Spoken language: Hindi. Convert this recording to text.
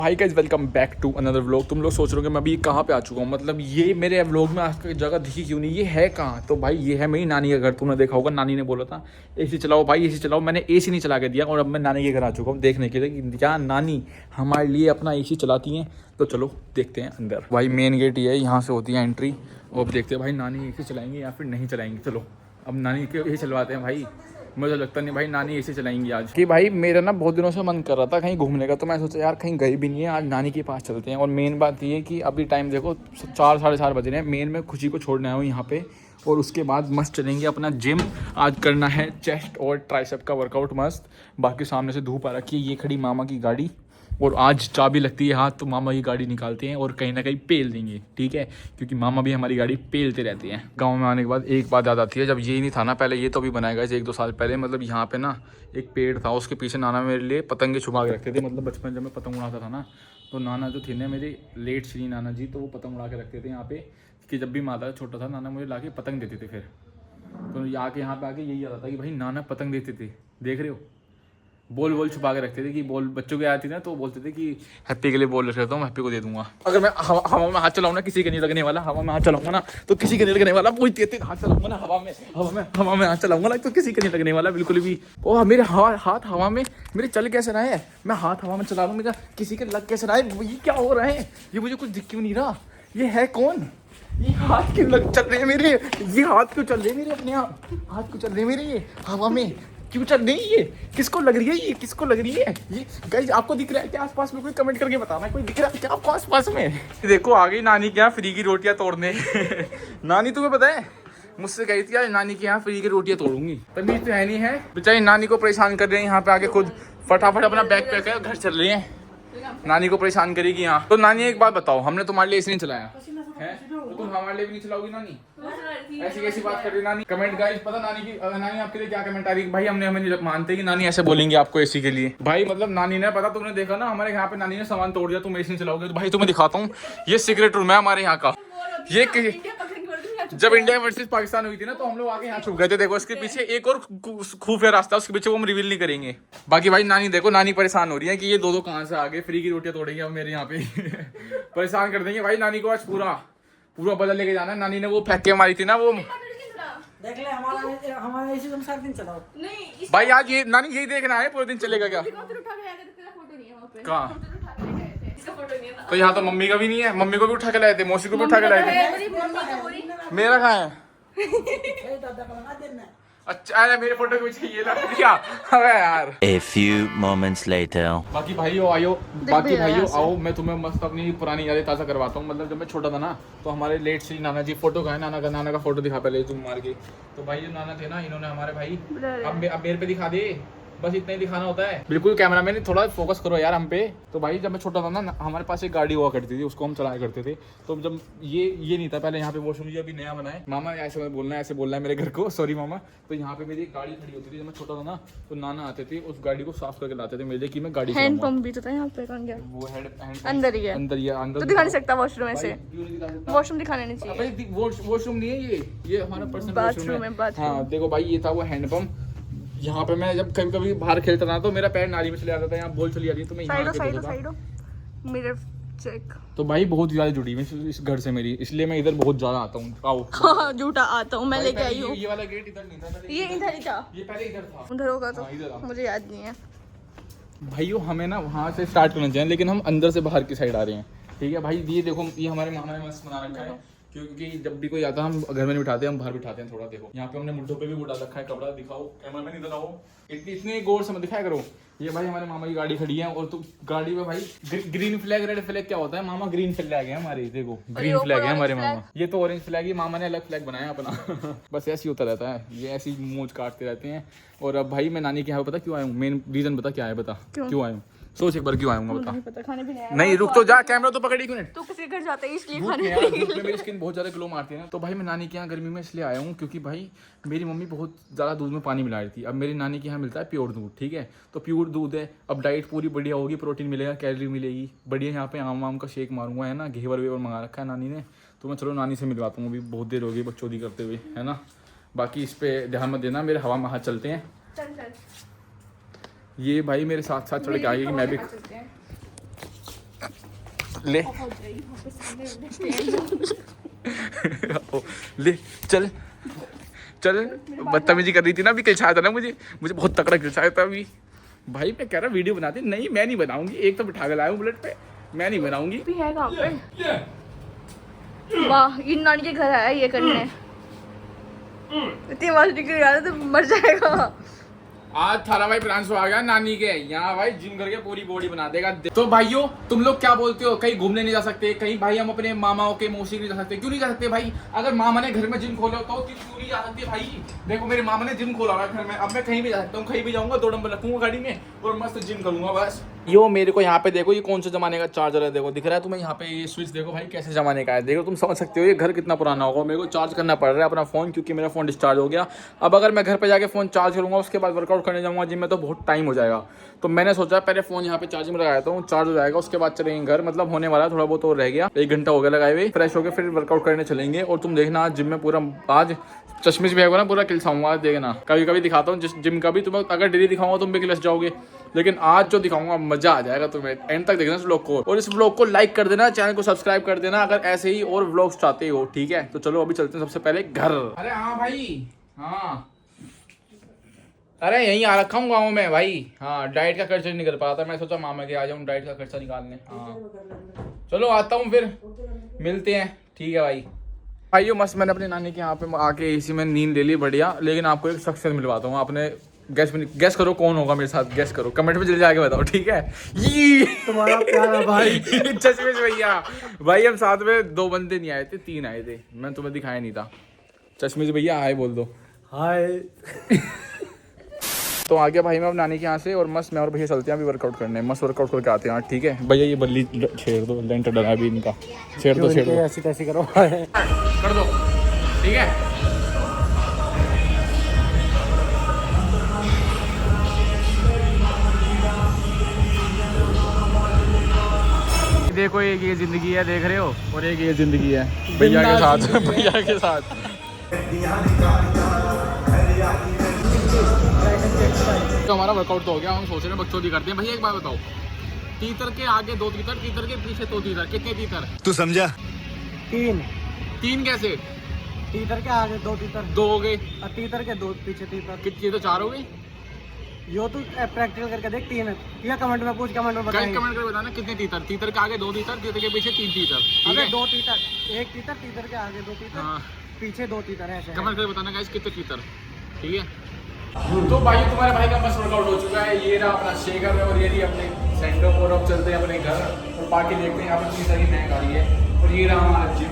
Hi guys, welcome back to another vlog. तुम लोग सोच रहे हो कि मैं अभी कहाँ पे आ चुका हूँ, मतलब ये मेरे व्लॉग में आज तक जगह दिखी क्यों नहीं, ये है कहाँ? तो भाई ये है मेरी नानी का घर। तुमने देखा होगा, नानी ने बोला था एसी चलाओ भाई, एसी चलाओ। मैंने एसी नहीं चला के दिया और अब मैं नानी के घर आ चुका हूँ देखने के लिए कि क्या नानी हमारे लिए अपना एसी चलाती हैं। तो चलो देखते हैं अंदर। भाई मेन गेट ये है, यहाँ से होती है एंट्री। और अब देखते हैं भाई नानी एसी चलाएंगे या फिर नहीं चलाएंगे। चलो अब नानी के एसी चलवाते हैं भाई। मुझे लगता नहीं भाई नानी ऐसे चलाएंगी आज। कि भाई मेरा ना बहुत दिनों से मन कर रहा था कहीं घूमने का, तो मैं सोचा यार कहीं गई भी नहीं है, आज नानी के पास चलते हैं। और मेन बात ये कि अभी टाइम देखो 4 साढ़े 4 बज रहे हैं। मेन मैं खुशी को छोड़ने आया हूँ यहाँ पे, और उसके बाद मस्त चलेंगे अपना जिम। आज करना है चेस्ट और ट्राइसेप का वर्कआउट मस्त। बाकी सामने से धूप आ रखी है, ये खड़ी मामा की गाड़ी, और आज चाबी लगती है हाथ तो मामा की गाड़ी निकालते हैं और कहीं ना कहीं पेल देंगे, ठीक है? क्योंकि मामा भी हमारी गाड़ी पेलते रहते हैं। गांव में आने के बाद एक बात याद आती है, जब ये नहीं था ना पहले, ये तो भी बनाएगा इसे 1-2 साल पहले, मतलब यहाँ पे ना एक पेड़ था, उसके पीछे नाना मेरे लिए पतंगे छुपा के रखते थे। मतलब बचपन जब मैं पतंग उड़ाता था ना, तो नाना जो थे ना मेरे लेट श्री नाना जी, तो वो पतंग उड़ा के रखते थे यहाँ पे, कि जब भी माता छोटा था नाना मुझे ला के पतंग देते थे। फिर तो यहाँ पे आके यही याद आता कि भाई नाना पतंग देते थे, देख रहे हो? बॉल छुपा के रखते थे कि बॉल बच्चों के आती ना, तो बोलते थे कि हैप्पी के लिए बॉल रख लेता हूँ, हैप्पी को दे दूंगा। अगर मैं हवा में हाथ चलाऊँ ना, किसी के नहीं लगने वाला। हवा में हाथ चलाऊंगा ना तो किसी के नहीं लगने वाला। वही तेज हाथ चलाऊंगा ना हवा में हाथ चलाऊंगा ना, तो किसी के नहीं लगने वाला बिल्कुल भी। ओह मेरे हाथ हवा में मेरे चल कैसे रहा है? मैं हाथ हवा में चला रहा हूँ, मेरा किसी के लग कैसे रहा है? ये क्या हो रहा है? ये मुझे कुछ दिख क्यों नहीं रहा? ये है कौन? ये हाथ क्यों लग चल रहे हैं मेरे? ये हाथ क्यों चल रहे हैं मेरे? अपने आप हाथ क्यों चल रहे हैं मेरे? ये हवा में क्यों चल रही है? ये किसको लग रही है? ये किसको लग रही है? ये गाइस आपको दिख रहा है क्या आसपास में? कोई कमेंट करके बताना, कोई दिख रहा है क्या आपको आसपास में? देखो आ गई नानी के यहाँ फ्री की रोटियां तोड़ने। नानी तुम्हें पता है मुझसे कही थी यार नानी के यहाँ फ्री की रोटियां तोड़ूंगी, तभी तो है नहीं है। बेचारी नानी को परेशान कर रहे हैं यहाँ पे आके, खुद फटाफट अपना बैग पैक कर घर चल रहे हैं। नानी को परेशान करेगी यहाँ। तो नानी एक बात बताओ, हमने तुम्हारे लिए इसलिए चलाया है, तो तुम हमारे लिए भी नहीं चलाओगी नानी? ऐसी कैसी बात कर रही नानी? कमेंट गाइस, पता नानी की नानी आपके लिए क्या कमेंट आ रही है? भाई हमें नहीं मानते कि नानी ऐसे बोलेंगे आपको एसी के लिए। भाई मतलब नानी ने, पता तुमने देखा ना हमारे यहाँ पे नानी ने सामान तोड़ दिया, तुम एसी चलाओगे? तो भाई तुम्हें दिखाता हूँ, ये सीक्रेट रूम है हमारे यहाँ का। ये जब इंडिया वर्सेस पाकिस्तान हुई थी ना, तो हम लोग आगे यहाँ छुप गए थे। देखो इसके पीछे एक और खुफिया रास्ता, उसके पीछे वो हम रिवील नहीं करेंगे। बाकी भाई नानी देखो, नानी परेशान हो रही है कि ये दो कहाँ से आ गए, फ्री की रोटियां तोड़ेंगे अब मेरे यहाँ पे। परेशान कर देंगे भाई नानी को आज पूरा बदल लेके जाना है। नानी ने वो फेंक के मारी थी ना, वो देख ले हमारा एसी तुम सारा दिन चलाओ। नहीं भाई आज ये नानी यही देखना है पूरे दिन चलेगा क्या? कहाँ? तो यहाँ तो मम्मी का भी नहीं है, मम्मी को भी उठा के लाए थे, मौसी को भी उठा के लाए थे। मेरा कहाँ है? अच्छा अरे मेरे फोटो के पीछे ये लग दिया। अबे यार। A few moments later. बाकी भाइयों आओ, मैं तुम्हें मस्त अपनी पुरानी यादें ताज़ा करवाता हूँ। मतलब जब मैं छोटा था ना, तो हमारे लेट श्री नाना जी, फोटो का है नाना का फोटो दिखा पहले जूम मार के। तो भाई जो नाना थे ना, इन्होंने हमारे भाई अब मेरे पे दिखा दे, बस इतना ही दिखाना होता है। बिल्कुल कैमरा मैन थोड़ा फोकस करो यार हम पे। तो भाई जब मैं छोटा था ना, हमारे पास एक गाड़ी हुआ करती थी, उसको हम चलाया करते थे। तो जब ये नहीं था पहले, यहाँ पे वॉशरूम ये अभी नया बना है। मामा ऐसे बोलना है मेरे घर को, सॉरी मामा। तो यहाँ पे मेरी एक गाड़ी खड़ी होती थी जब मैं छोटा था ना, तो नाना आते थे, उस गाड़ी को साफ करके लाते थे मेरे लिए कि मैं गाड़ी हैंड पंप भी तो था यहाँ पे, कौन गया? वो अंदर ही है। अंदर तो दिखा नहीं सकता वॉशरूम ऐसे? वॉशरूम दिखाने नहीं चाहिए। वॉशरूम नहीं है ये हमारा पर्सनल बाथरूम है। हाँ देखो भाई, ये था वो हैंडपंप। यहाँ पे मैं जब कभी बाहर खेलता था तो मेरा पैर नाली में चले आता था, यहाँ बॉल चली जाती, तो मैं यहाँ साइडो मिरर चेक। तो भाई बहुत ज्यादा जुड़ी हुई इस घर से मेरी, इसलिए मैं इधर बहुत ज्यादा आता हूँ। आओ। झूठा आता हूँ, मैं लेके आई हूँ। ये वाला गेट इधर नहीं था, ये इधर ही था, ये पहले इधर था। उधर होगा तो मुझे याद नहीं है। भाइयों हमें ना वहाँ से स्टार्ट करना चाहिए, लेकिन हम अंदर से बाहर की साइड आ रहे हैं, ठीक है भाई? ये देखो, ये हमारे मामा ने मस्त बना रखा है, क्योंकि जब भी कोई आता है हम घर में नहीं बिठाते, हम बाहर बिठाते हैं थोड़ा। देखो यहाँ पे हमने मुड्ढों पे भी वो डाल रखा है कपड़ा, दिखाओ कैमरा में, इधर आओ, इतने गौर से मत दिखाया करो। ये भाई हमारे मामा की गाड़ी खड़ी है, और तो गाड़ी में भाई ग्रीन फ्लैग रेड फ्लैग क्या होता है? मामा ग्रीन फ्लैग है हमारे, देखो ग्रीन फ्लैग है हमारे मामा। ये तो ऑरेंज फ्लैग है, मामा ने अलग फ्लैग बनाया अपना। बस ऐसे ही होता रहता है, ये ऐसी मूंछ काटते रहते हैं। और अब भाई मैं नानी के यहाँ पता क्यों आया हूँ? मेन रीजन पता क्या है? बता क्यों आया हूँ? सोच एक बार क्यों आऊंगा बता। नहीं पता, खाने भी नहीं रुक तो जा, कैमरा तो पकड़ 1 मिनट। तू किसी के घर जाता है इसलिए धूप खाने में यार, धूप में मेरी स्किन बहुत ज़्यादा ग्लो मारती है ना। तो भाई मैं नानी के यहाँ गर्मी में इसलिए आया हूँ क्योंकि भाई मेरी मम्मी बहुत ज़्यादा दूध में पानी मिला रही थी। अब मेरी नानी के यहाँ मिलता है प्योर दूध, ठीक है? तो प्योर दूध है, अब डाइट पूरी बढ़िया होगी, प्रोटीन मिलेगा, कैलोरी मिलेगी बढ़िया। यहाँ पे आम का शेक मारूंगा, है ना? घेवर वेवर मंगा रखा है नानी ने, तो मैं चलो नानी से मिलवाता हूँ। अभी बहुत देर हो गई बकचोदी करते हुए, है ना? बाकी इस पर ध्यान मत देना, मेरे हवा में हाथ चलते हैं। ये भाई मेरे साथ साथ चढ़ के आएगी, मैं भी ले ले चल चल, बदतमीजी कर रही थी ना अभी, खिलचाया था ना मुझे बहुत तकड़ा खिलचाया था अभी। भाई मैं कह रहा वीडियो बनाते, नहीं मैं नहीं बनाऊंगी, एक तो बिठा के लाया हूँ बुलेट पे, मैं नहीं बनाऊंगी। भी है कहाँ पे? वाह, ये नानी के घर आया ये करने। इतनी आवाज निकल रहा है तो मर जाएगा। आज थारा भाई प्रांशु आ गया नानी के यहाँ, भाई जिम करके पूरी बॉडी बना देगा। तो भाइयों तुम लोग क्या बोलते हो, कहीं घूमने नहीं जा सकते, कहीं भाई हम अपने मामाओं के मौसी नहीं जा सकते? क्यों नहीं जा सकते भाई? अगर मामा ने घर में जिम खोला तो क्यों नहीं जा सकते भाई? देखो मेरे मामा ने जिम खोला हुआ है घर में, अब मैं कहीं भी जा सकता हूँ, कहीं भी जाऊंगा 2 डंबल रखूंगा गाड़ी में और मस्त जिम करूंगा बस। यो मेरे को यहाँ पे देखो, ये कौन सा जमाने का चार्जर है, देखो दिख रहा है तुम्हें यहाँ पे, ये स्विच देखो भाई कैसे जमाने का है, देखो तुम समझ सकते हो ये घर कितना पुराना होगा। मेरे को चार्ज करना पड़ रहा है अपना फोन, क्योंकि मेरा फोन डिस्चार्ज हो गया। अब अगर मैं घर पे जाके फोन चार्ज करूंगा, उसके बाद वर्कआउट करने जाऊंगा जिम में, तो बहुत टाइम हो जाएगा। तो मैंने सोचा पहले फोन यहाँ पे चार्जिंग में लगाया हूँ, चार्ज हो जाएगा, उसके बाद चलेंगे घर। मतलब होने वाला थोड़ा बहुत और रह गया, 1 घंटा हो गया लगाए हुए, फ्रेश होकर फिर वर्कआउट करने चलेंगे। और तुम देखना आज जिम में पूरा, आज चश्मिश भी होगा ना, पूरा खिलसाऊंगा आज, देखना। कभी कभी दिखाता हूँ जिम का भी, तुम्हें अगर डेली दिखाऊंगा तुम भी खिलस जाओगे, लेकिन आज जो दिखाऊंगा मजा आ जाएगा तुम्हें। एंड तक देखना इस व्लॉग को, और इस व्लॉग को लाइक कर देना, चैनल को सब्सक्राइब कर देना अगर ऐसे ही और व्लॉग्स चाहते हो, ठीक है? तो चलो अभी चलते हैं सबसे पहले घर। अरे हाँ भाई, हाँ अरे यहीं आ रखा हूँ गाँव में भाई। हाँ डाइट का खर्चा नहीं कर पा था, मैं सोचा मामा के आ जाऊँ डाइट का खर्चा निकालने। हाँ चलो आता हूँ, फिर मिलते हैं, ठीक है भाई। भाइयों मस्त मैंने अपनी नानी के यहाँ पे आके इसी में नींद ले ली बढ़िया, लेकिन आपको एक शख्स से मिलवाता हूँ। आपने गैस करो कौन होगा मेरे साथ, गैस करो, कमेंट में जल्दी जाके बताओ, ठीक है? ये तुम्हारा प्यारा भाई चश्मिश भैया। भाई हम साथ में 2 बंदे नहीं आए थे, 3 आए थे, मैं तुम्हें दिखाया नहीं था। चश्मिश भैया हाय बोल दो। हाय। तो आ गया भाई मैं अब नानी के यहाँ से, और मस्त मैं और भैया चलते हैं अभी वर्कआउट करने, मस्त वर्कआउट करके आते हैं, ठीक है? भैया ये बल्ली छेड़ दो, लेंटर डला अभी इनका, छेड़ दो ऐसी तैसी करो कर दो, ठीक है? देखो एक ये जिंदगी है, देख रहे हो, और एक ये जिंदगी है भैया के साथ, भैया के साथ। तो हमारा वर्कआउट तो हो गया, हम सोच रहे हैं बकचोदी करते हैं। भैया एक बात बताओ, तीतर के आगे 2 तीतर, तीतर के पीछे 2 तीतर, कितने तीतर? तू समझा? 3 कैसे? तीतर के आगे 2 तीतर, 2 हो गए, और तीतर के 2 पीछे तीतर, कितनी? तो 4 हो गई। यो तू प्रैक्टिकल करके देख 3 है या कमेंट में पूछ, कमेंट में बताएंगे। कमेंट करके बताना कितने तीतर? तीतर के आगे 2 तीतर, तीतर के पीछे 3 तीतर, ठीक अबे है? 2 तीतर, 1 तीतर, तीतर के आगे 2 तीतर, हाँ पीछे 2 तीतर है ऐसे। कमेंट करके बताना गाइस कितने तीतर, ठीक है? तो भाई तुम्हारे भाई का बस वर्कआउट हो चुका है, ये रहा अपना शेखर है, और ये रही अपने सेंडो, और अब चलते हैं अपने घर और पार्टी देखते हैं। यहाँ पर कितनी सारी नई गाड़ी है, और ये रहा हमारा जिम।